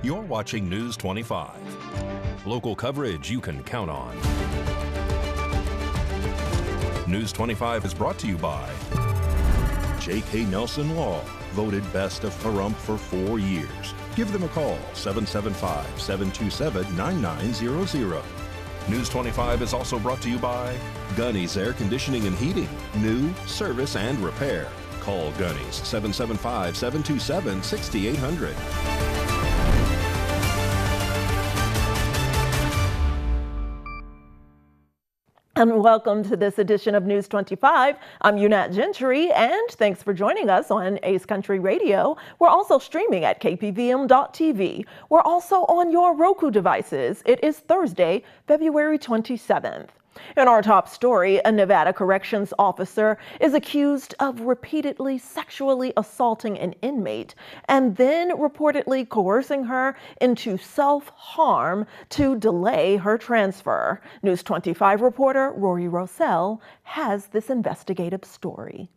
You're watching News 25. Local coverage you can count on. News 25 is brought to you by J.K. Nelson Law, voted best of Pahrump for 4 years. Give them a call, 775-727-9900. News 25 is also brought to you by Gunny's Air Conditioning and Heating. New, service, and repair. Call Gunny's, 775-727-6800. And welcome to this edition of News 25. I'm Unat Gentry, and thanks for joining us on Ace Country Radio. We're also streaming at KPVM.TV. We're also on your Roku devices. It is Thursday, February 27th. In our top story, a Nevada corrections officer is accused of repeatedly sexually assaulting an inmate and then reportedly coercing her into self-harm to delay her transfer. News 25 reporter Rory Rossell has this investigative story.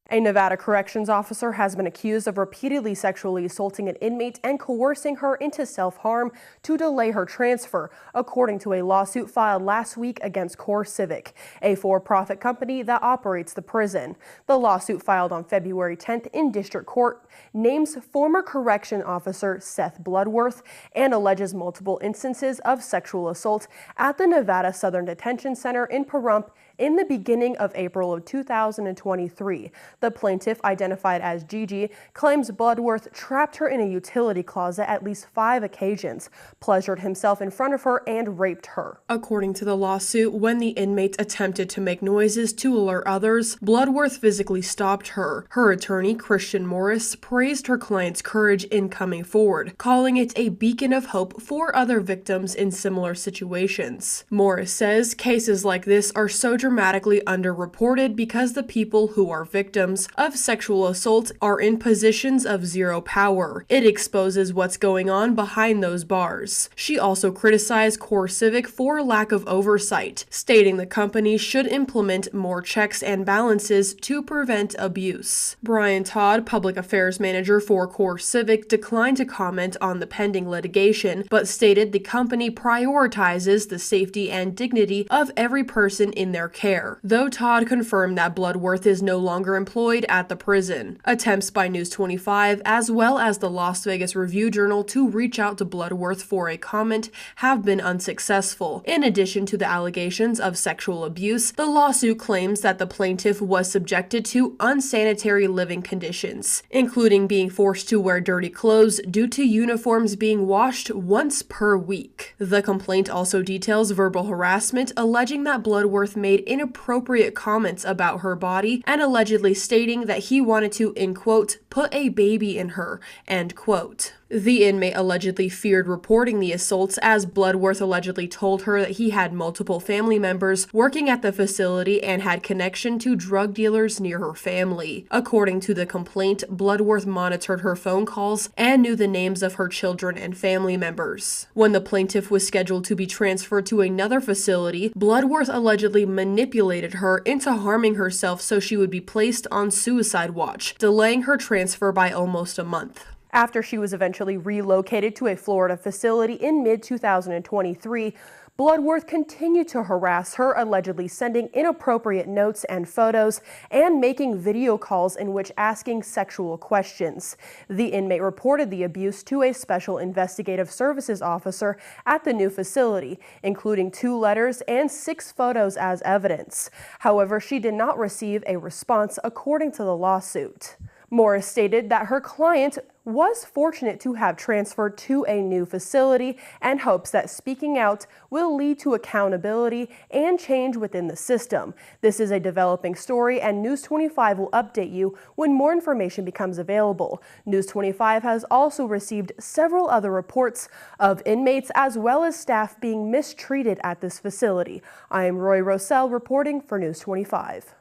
A Nevada corrections officer has been accused of repeatedly sexually assaulting an inmate and coercing her into self-harm to delay her transfer, according to a lawsuit filed last week against CoreCivic, a for-profit company that operates the prison. The lawsuit, filed on February 10th in district court, names former correction officer Seth Bloodworth and alleges multiple instances of sexual assault at the Nevada Southern Detention Center in Pahrump in the beginning of April of 2023. The plaintiff, identified as Gigi, claims Bloodworth trapped her in a utility closet at least 5 occasions, pleasured himself in front of her, and raped her. According to the lawsuit, when the inmate attempted to make noises to alert others, Bloodworth physically stopped her. Her attorney, Christian Morris, praised her client's courage in coming forward, calling it a beacon of hope for other victims in similar situations. Morris says cases like this are so dramatically underreported because the people who are victims of sexual assault are in positions of zero power. It exposes what's going on behind those bars. She also criticized CoreCivic for lack of oversight, stating the company should implement more checks and balances to prevent abuse. Brian Todd, public affairs manager for CoreCivic, declined to comment on the pending litigation, but stated the company prioritizes the safety and dignity of every person in their care, though Todd confirmed that Bloodworth is no longer employed at the prison. Attempts by News 25 as well as the Las Vegas Review-Journal to reach out to Bloodworth for a comment have been unsuccessful. In addition to the allegations of sexual abuse, the lawsuit claims that the plaintiff was subjected to unsanitary living conditions, including being forced to wear dirty clothes due to uniforms being washed once per week. The complaint also details verbal harassment, alleging that Bloodworth made inappropriate comments about her body and allegedly stating that he wanted to, in quote, put a baby in her, end quote. The inmate allegedly feared reporting the assaults, as Bloodworth allegedly told her that he had multiple family members working at the facility and had connection to drug dealers near her family. According to the complaint, Bloodworth monitored her phone calls and knew the names of her children and family members. When the plaintiff was scheduled to be transferred to another facility, Bloodworth allegedly manipulated her into harming herself so she would be placed on suicide watch, delaying her transfer by almost a month. After she was eventually relocated to a Florida facility in mid-2023, Bloodworth continued to harass her, allegedly sending inappropriate notes and photos and making video calls in which asking sexual questions. The inmate reported the abuse to a special investigative services officer at the new facility, including 2 letters and 6 photos as evidence. However, she did not receive a response, according to the lawsuit. Morris stated that her client was fortunate to have transferred to a new facility and hopes that speaking out will lead to accountability and change within the system. This is a developing story, and News 25 will update you when more information becomes available. News 25 has also received several other reports of inmates as well as staff being mistreated at this facility. I am Roy Rossell reporting for News 25.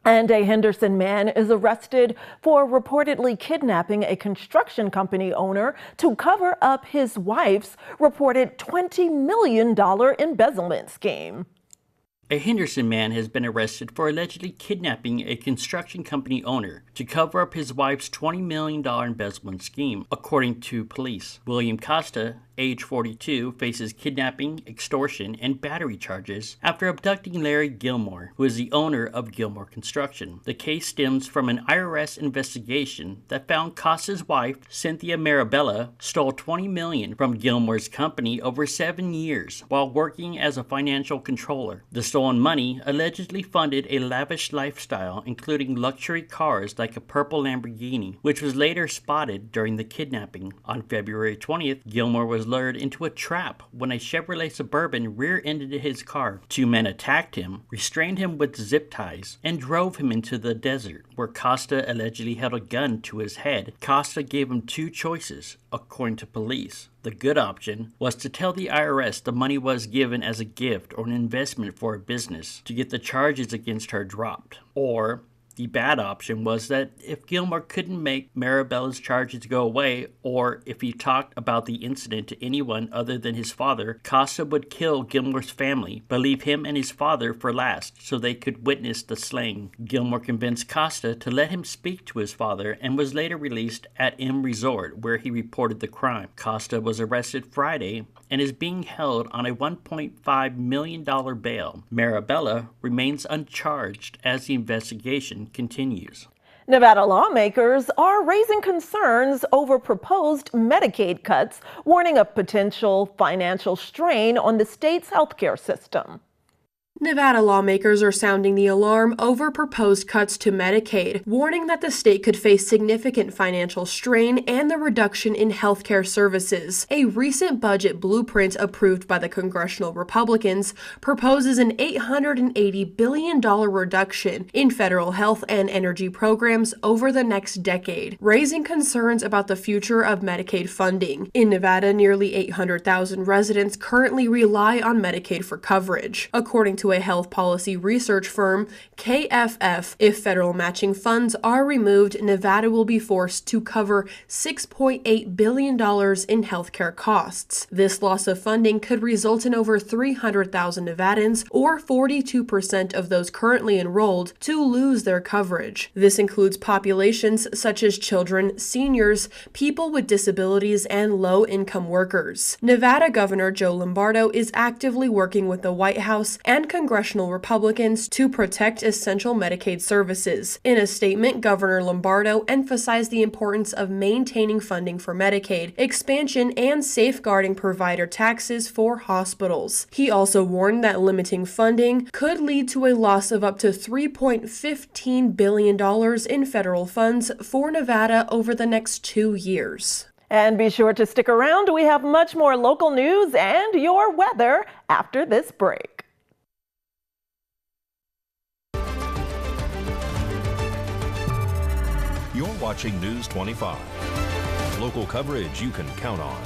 And a Henderson man is arrested for reportedly kidnapping a construction company owner to cover up his wife's reported $20 million embezzlement scheme. A Henderson man has been arrested for allegedly kidnapping a construction company owner to cover up his wife's $20 million embezzlement scheme, according to police. William Costa, age 42, faces kidnapping, extortion, and battery charges after abducting Larry Gilmore, who is the owner of Gilmore Construction. The case stems from an IRS investigation that found Costa's wife, Cynthia Marabella, stole $20 million from Gilmore's company over 7 years while working as a financial controller. The stolen money allegedly funded a lavish lifestyle, including luxury cars like a purple Lamborghini, which was later spotted during the kidnapping. On February 20th, Gilmore was lured into a trap when a Chevrolet Suburban rear-ended his car. 2 men attacked him, restrained him with zip ties, and drove him into the desert, where Costa allegedly held a gun to his head. Costa gave him 2 choices, according to police. The good option was to tell the IRS the money was given as a gift or an investment for a business to get the charges against her dropped. Or the bad option was that if Gilmore couldn't make Marabella's charges go away, or if he talked about the incident to anyone other than his father, Costa would kill Gilmore's family, but leave him and his father for last so they could witness the slaying. Gilmore convinced Costa to let him speak to his father and was later released at M Resort, where he reported the crime. Costa was arrested Friday and is being held on a $1.5 million bail. Marabella remains uncharged as the investigation continues. Nevada lawmakers are raising concerns over proposed Medicaid cuts, warning of potential financial strain on the state's healthcare system. Nevada lawmakers are sounding the alarm over proposed cuts to Medicaid, warning that the state could face significant financial strain and the reduction in healthcare services. A recent budget blueprint approved by the congressional Republicans proposes an $880 billion reduction in federal health and energy programs over the next decade, raising concerns about the future of Medicaid funding. In Nevada, nearly 800,000 residents currently rely on Medicaid for coverage. According to a health policy research firm, KFF, if federal matching funds are removed, Nevada will be forced to cover $6.8 billion in healthcare costs. This loss of funding could result in over 300,000 Nevadans, or 42% of those currently enrolled, to lose their coverage. This includes populations such as children, seniors, people with disabilities, and low-income workers. Nevada Governor Joe Lombardo is actively working with the White House and congressional Republicans to protect essential Medicaid services. In a statement, Governor Lombardo emphasized the importance of maintaining funding for Medicaid, expansion, and safeguarding provider taxes for hospitals. He also warned that limiting funding could lead to a loss of up to $3.15 billion in federal funds for Nevada over the next 2 years. And be sure to stick around. We have much more local news and your weather after this break. You're watching News 25. Local coverage you can count on.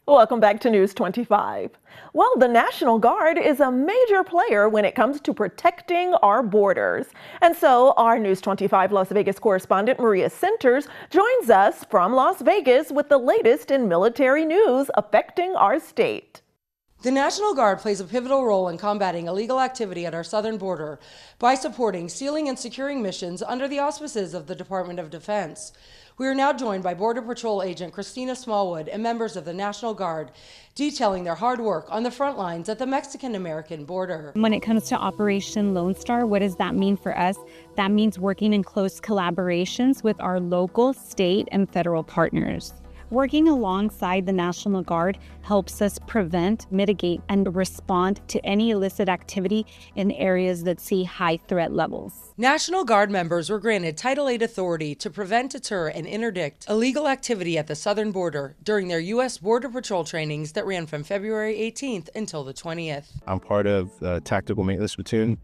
Welcome back to News 25. Well, the National Guard is a major player when it comes to protecting our borders. And so our News 25 Las Vegas correspondent Maria Centers joins us from Las Vegas with the latest in military news affecting our state. The National Guard plays a pivotal role in combating illegal activity at our southern border by supporting sealing and securing missions under the auspices of the Department of Defense. We are now joined by Border Patrol Agent Christina Smallwood and members of the National Guard, detailing their hard work on the front lines at the Mexican-American border. When it comes to Operation Lone Star, what does that mean for us? That means working in close collaborations with our local, state, and federal partners. Working alongside the National Guard helps us prevent, mitigate, and respond to any illicit activity in areas that see high threat levels. National Guard members were granted Title VIII authority to prevent, deter, and interdict illegal activity at the southern border during their U.S. Border Patrol trainings that ran from February 18th until the 20th. I'm part of the Tactical Maintenance Platoon.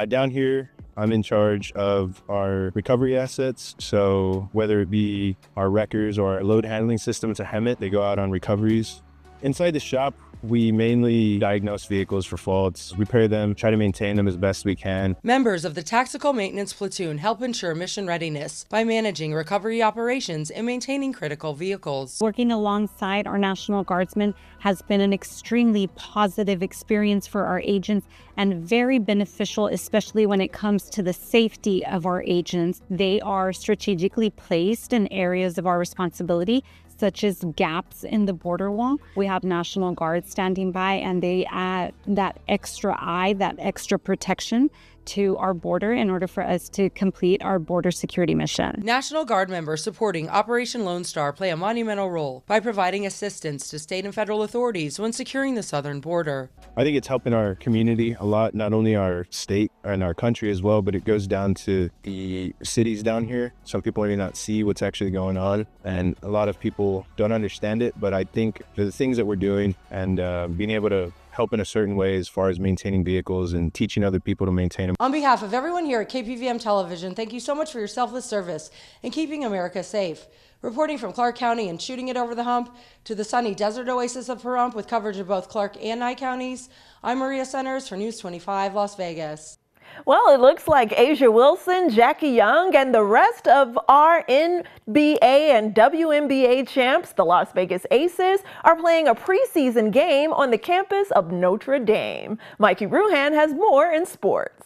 Down here, I'm in charge of our recovery assets. So whether it be our wreckers or our load handling system to HEMIT, they go out on recoveries. Inside the shop, we mainly diagnose vehicles for faults, repair them, try to maintain them as best we can. Members of the Tactical Maintenance Platoon help ensure mission readiness by managing recovery operations and maintaining critical vehicles. Working alongside our National Guardsmen has been an extremely positive experience for our agents and very beneficial, especially when it comes to the safety of our agents. They are strategically placed in areas of our responsibility, such as gaps in the border wall. We have National Guard standing by, and they add that extra eye, that extra protection to our border in order for us to complete our border security mission. National Guard members supporting Operation Lone Star play a monumental role by providing assistance to state and federal authorities when securing the southern border. I think it's helping our community a lot, not only our state and our country as well, but it goes down to the cities down here. Some people may not see what's actually going on, and a lot of people don't understand it, but I think the things that we're doing and being able to help in a certain way as far as maintaining vehicles and teaching other people to maintain them. On behalf of everyone here at KPVM Television, thank you so much for your selfless service in keeping America safe. Reporting from Clark County and shooting it over the hump to the sunny desert oasis of Pahrump with coverage of both Clark and Nye counties, I'm Maria Centers for News 25 Las Vegas. Well, it looks like Asia Wilson, Jackie Young, and the rest of our NBA and WNBA champs, the Las Vegas Aces, are playing a preseason game on the campus of Notre Dame. Mikey Ruhan has more in sports.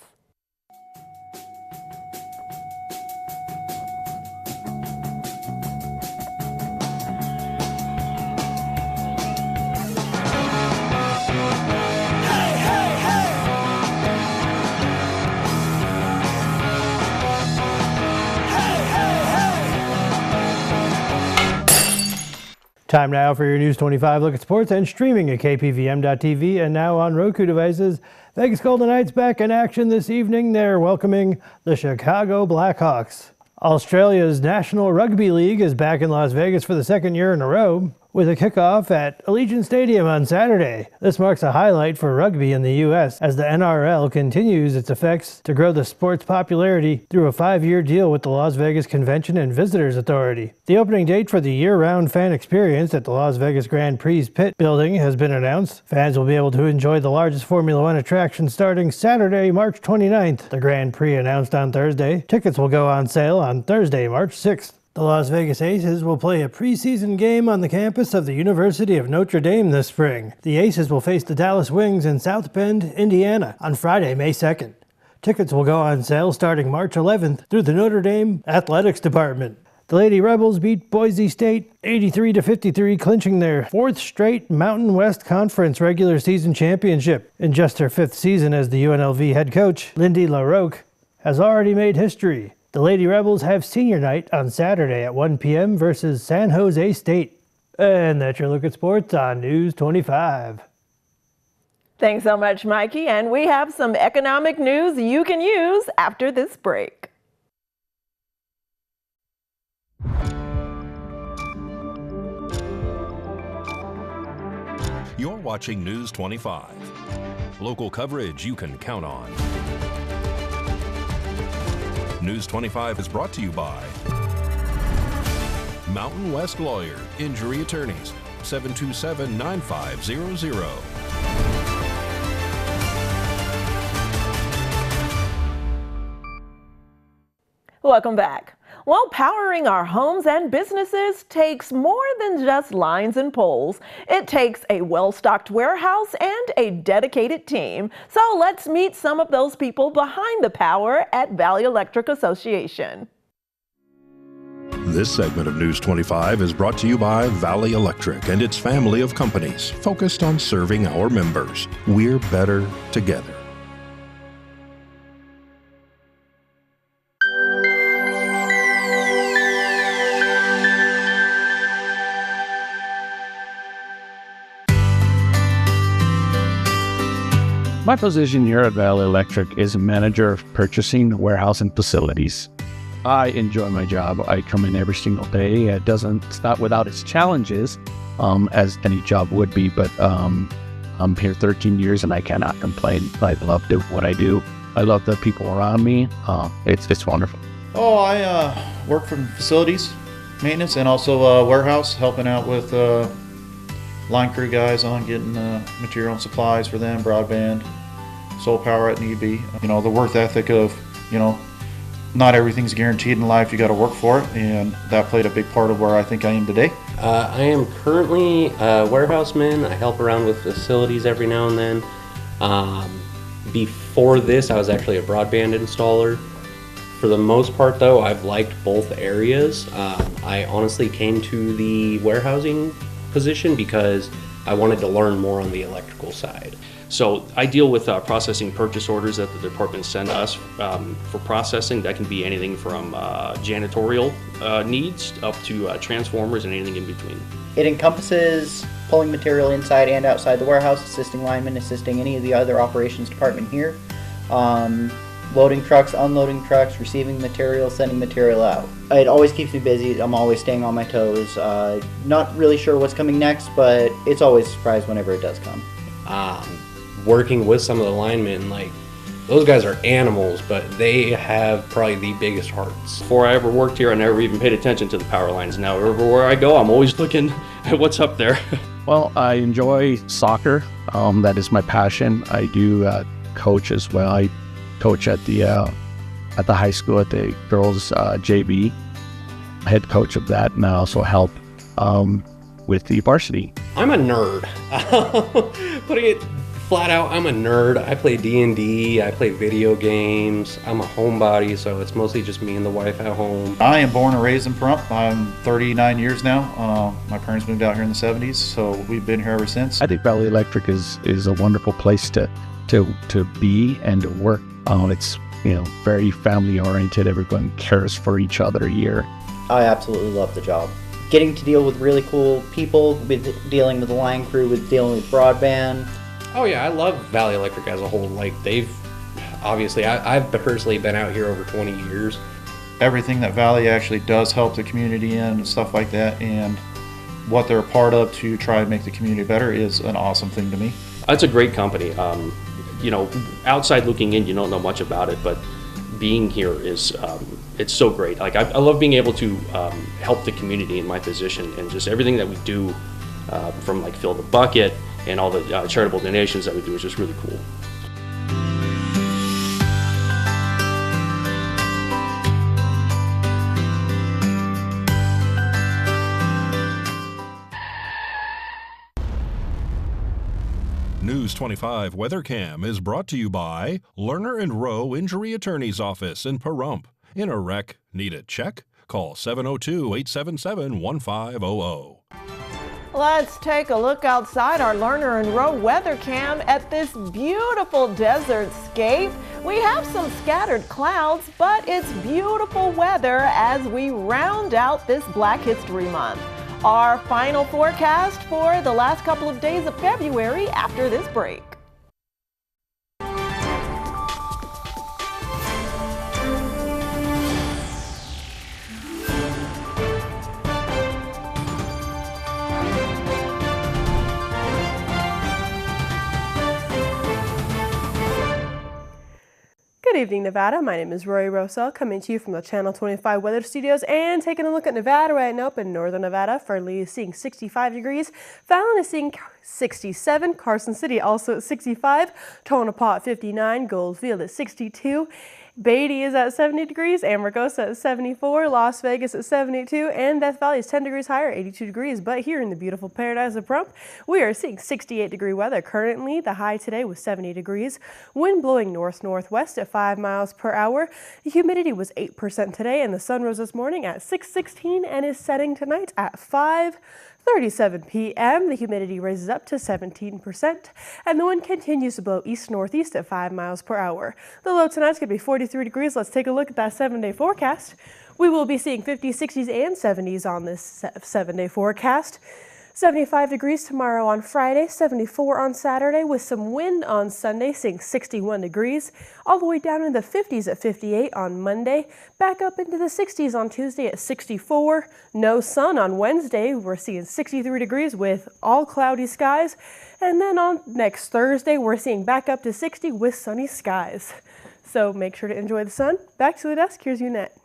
Time now for your News 25 look at sports and streaming at KPVM.TV and now on Roku devices. Vegas Golden Knights back in action this evening. They're welcoming the Chicago Blackhawks. Australia's National Rugby League is back in Las Vegas for the second year in a row, with a kickoff at Allegiant Stadium on Saturday. This marks a highlight for rugby in the U.S. as the NRL continues its efforts to grow the sport's popularity through a 5-year deal with the Las Vegas Convention and Visitors Authority. The opening date for the year-round fan experience at the Las Vegas Grand Prix Pit building has been announced. Fans will be able to enjoy the largest Formula One attraction starting Saturday, March 29th. The Grand Prix announced on Thursday. Tickets will go on sale on Thursday, March 6th. The Las Vegas Aces will play a preseason game on the campus of the University of Notre Dame this spring. The Aces will face the Dallas Wings in South Bend, Indiana on Friday, May 2nd. Tickets will go on sale starting March 11th through the Notre Dame Athletics Department. The Lady Rebels beat Boise State 83-53, clinching their 4th straight Mountain West Conference regular season championship. In just her 5th season as the UNLV head coach, Lindy LaRocque has already made history. The Lady Rebels have senior night on Saturday at 1 p.m. versus San Jose State. And that's your look at sports on News 25. Thanks so much, Mikey. And we have some economic news you can use after this break. You're watching News 25. Local coverage you can count on. News 25 is brought to you by Mountain West Lawyer, Injury Attorneys, 727-9500. Welcome back. Well, powering our homes and businesses takes more than just lines and poles. It takes a well-stocked warehouse and a dedicated team. So let's meet some of those people behind the power at Valley Electric Association. This segment of News 25 is brought to you by Valley Electric and its family of companies focused on serving our members. We're better together. My position here at Valley Electric is manager of purchasing, warehouse, and facilities. I enjoy my job. I come in every single day. It's not without its challenges, as any job would be, but I'm here 13 years and I cannot complain. I love doing what I do. I love the people around me. It's wonderful. Oh, I work from facilities maintenance and also warehouse, helping out with line crew guys on getting material and supplies for them, broadband, solar power at need be. You know, the work ethic of, you know, not everything's guaranteed in life, you got to work for it, and that played a big part of where I think I am today. I am currently a warehouseman. I help around with facilities every now and then. Before this, I was actually a broadband installer. For the most part though, I've liked both areas. I honestly came to the warehousing position because I wanted to learn more on the electrical side. So I deal with processing purchase orders that the department send us for processing. That can be anything from janitorial needs up to transformers and anything in between. It encompasses pulling material inside and outside the warehouse, assisting linemen, assisting any of the other operations department here, loading trucks, unloading trucks, receiving material, sending material out. It always keeps me busy. I'm always staying on my toes. Not really sure what's coming next, but it's always a surprise whenever it does come. Working with some of the linemen, like, those guys are animals, but they have probably the biggest hearts. Before I ever worked here, I never even paid attention to the power lines. Now, everywhere I go, I'm always looking at what's up there. Well, I enjoy soccer. That is my passion. I do coach as well. I coach at the high school at the girls JV, head coach of that, and I also help with the varsity. I'm a nerd. Putting it flat out, I'm a nerd. I play D&D, I play video games. I'm a homebody, so it's mostly just me and the wife at home. I am born and raised in Pahrump. I'm 39 years now. My parents moved out here in the 70s, so we've been here ever since. I think Valley Electric is a wonderful place to be and to work. It's, you know, very family oriented. Everyone cares for each other here. I absolutely love the job. Getting to deal with really cool people, with dealing with the line crew, with dealing with broadband. Oh yeah, I love Valley Electric as a whole. Like, they've, obviously, I've personally been out here over 20 years. Everything that Valley actually does help the community in and stuff like that, and what they're a part of to try and make the community better is an awesome thing to me. It's a great company. You know, outside looking in, you don't know much about it, but being here is, it's so great. Like, I love being able to help the community in my position, and just everything that we do, from like Fill the Bucket and all the charitable donations that we do is just really cool. News 25 WeatherCam is brought to you by Lerner and Rowe Injury Attorney's Office in Pahrump. In a wreck, need a check? Call 702-877-1500. Let's take a look outside our Lerner and Rowe weather cam at this beautiful desert scape. We have some scattered clouds, but it's beautiful weather as we round out this Black History Month. Our final forecast for the last couple of days of February after this break. Good evening, Nevada. My name is Rory Rosell, coming to you from the Channel 25 Weather Studios and taking a look at Nevada right now in northern Nevada. Fernley is seeing 65 degrees. Fallon is seeing 67. Carson City also at 65. Tonopah at 59. Goldfield at 62. Beatty is at 70 degrees, Amargosa at 74, Las Vegas at 72, and Death Valley is 10 degrees higher, 82 degrees. But here in the beautiful paradise of Pahrump, we are seeing 68-degree weather. Currently, the high today was 70 degrees. Wind blowing north-northwest at 5 miles per hour. The humidity was 8% today, and the sun rose this morning at 6:16 and is setting tonight at 5:37 p.m. The humidity raises up to 17%, and the wind continues to blow east-northeast at 5 miles per hour. The low tonight's going to be 43 degrees. Let's take a look at that 7-day forecast. We will be seeing 50s, 60s, and 70s on this 7-day forecast. 75 degrees tomorrow on Friday, 74 on Saturday with some wind on Sunday, seeing 61 degrees, all the way down in the 50s at 58 on Monday, back up into the 60s on Tuesday at 64. No sun on Wednesday, we're seeing 63 degrees with all cloudy skies, and then on next Thursday, we're seeing back up to 60 with sunny skies. So make sure to enjoy the sun. Back to the desk, here's Unette.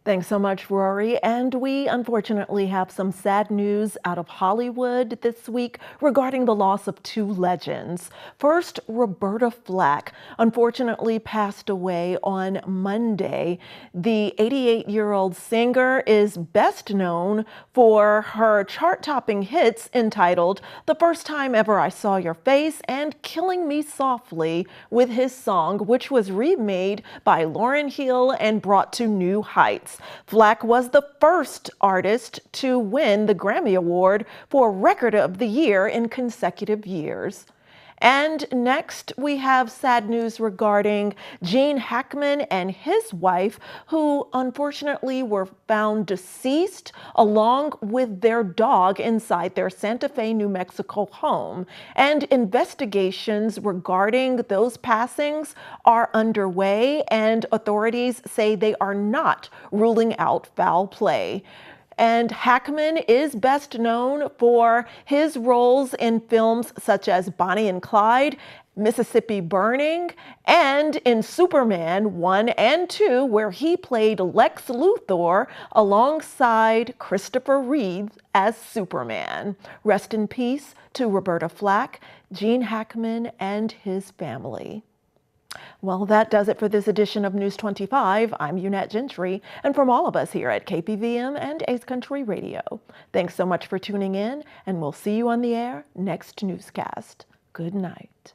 Thanks so much, Rory. And we unfortunately have some sad news out of Hollywood this week regarding the loss of two legends. First, Roberta Flack unfortunately passed away on Monday. The 88-year-old singer is best known for her chart-topping hits entitled "The First Time Ever I Saw Your Face" and "Killing Me Softly" with his song, which was remade by Lauryn Hill and brought to new heights. Flack was the first artist to win the Grammy Award for Record of the Year in consecutive years. And next, we have sad news regarding Gene Hackman and his wife, who unfortunately were found deceased along with their dog inside their Santa Fe, New Mexico home. And investigations regarding those passings are underway, and authorities say they are not ruling out foul play. And Hackman is best known for his roles in films such as Bonnie and Clyde, Mississippi Burning, and in Superman 1 and 2, where he played Lex Luthor alongside Christopher Reeve as Superman. Rest in peace to Roberta Flack, Gene Hackman, and his family. Well, that does it for this edition of News 25. I'm Unette Gentry, and from all of us here at KPVM and Ace Country Radio, thanks so much for tuning in, and we'll see you on the air next newscast. Good night.